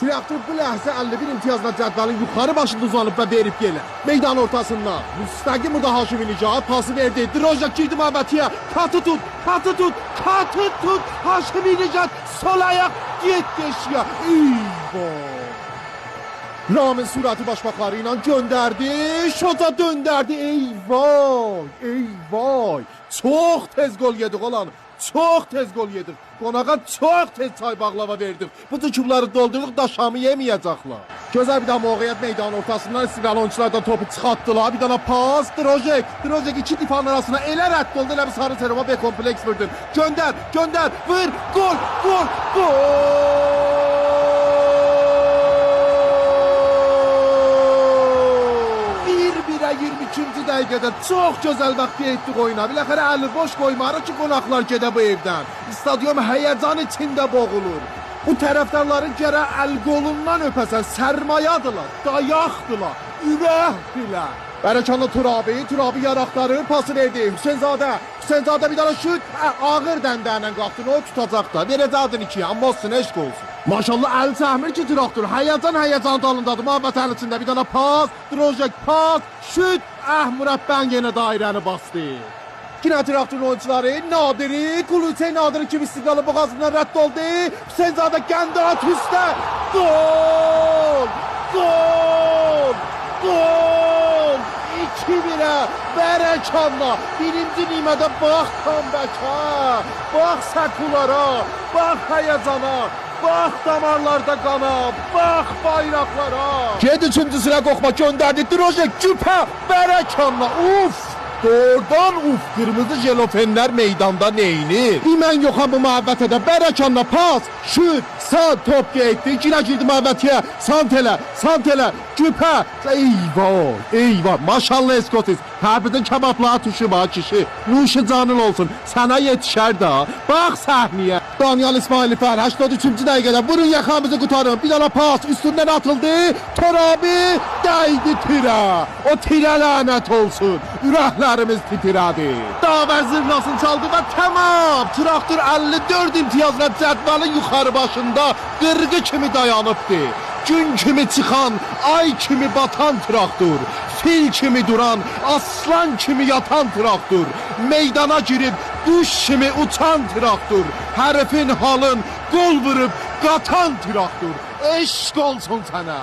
Traktör bu ləhzə 51 imtiyazla cədvəlin yuxarı başında uzanıb və verib gelir. Meydan ortasında müstəqim burada Haşimi Nicat pası verdi. Drojak girdi Məhmətiyə. Katı tut, katı tut, katı tut. Haşimi Nicat sol ayak getdi eşiyə. Eyvah! Ramin sürəti başmaqları ilə göndərdi, şota döndərdi. Eyvay, eyvay. Çox tez gol yedik olan. Çok tez gol yedik. Qonağa çok tez çay baklava verdik. Bu tükürləri dolduruq da Şamı yeməyəcəklər. Gözəl bir daha mövqeyyət meydan ortasından istiqlal oyunculardan topu çıxartdılar. Bir dana pas. Drojek. Drojek iki difanın arasına elə rədd oldu. Elə bir sarı terova B kompleks vurdun. Göndər, göndər. Vur. Gol, gol, gol. 22-ci dəqiqədə çox gözəl vaxt etdik oyuna. Biləxərə əli boş qoymarıq ki, qonaqlar gedə bu evdən. Stadyum həyəcan içində boğulur. Bu tərəfdarların gərək əl qolundan öpəsən, sərmayadılar, dayaqdılar, ürəkdilər. Bərəkanlı Turabi yaraqları pası verdi. Hüseynzadə bir dana şut, ağır dəndəylə qalxdı, o tutacaq da. Verəcəkdin ikiyə, amma olsun, eşq olsun. Maşallah əli çəkmir ki, traktor. Həyəcan dalındadır. Muhabbət əlin içində bir dana pas, Drojek pas, şut. Mürəbbən yenə dairəni bastı. Yine traktorun oyuncuları Nadiri, Kuluçey Nadiri kim istiqlalı boğazından rədd oldu. Hüseynzadə gəndi at üstə. Gol! Gol! Gol! 2-1'e Bərəkanla birinci nimədə bax comeback'a, bax səkulara, bax həyəcana, bax damarlarda qana, bax bayraqlara. Ged üçüncü sıra qoxma göndərdi Drojek Cüpə Bərəkanla. Uf! Doğrudan uf, kırmızı jelofenler meydanda neynir? Hemen yoxam bu Məhəbbətə Bərəkanla pas, şut, sağ top getdi, ikinə girdi Məhəbbətiyə, Santelə, Cüpə. Eyvah, eyvah, maşallah Eskotis, hərbidin kebablığa tuşu var kişi, nuşu canın olsun, sənə yetişər da. Bax səhniyə, Daniel İsmailifər 83-cü dəqiqədə vurun yaxamızı qutarın, bir dana pas, üstündən atıldı, Torabi dəydi tirə, o tirə lənət olsun, ürəklərimiz titirədi. Davər zırlasını çaldı və tamam, traktor 54 imtiyazla cədvəlin yuxarı başında qırğı kimi dayanıbdı. Gün kimi çıxan, ay kimi batan traktor, fil kimi duran, aslan kimi yatan traktor, meydana girib düş kimi uçan traktor, hərfin halın qol vurub qatan traktor, eşq olsun sənə.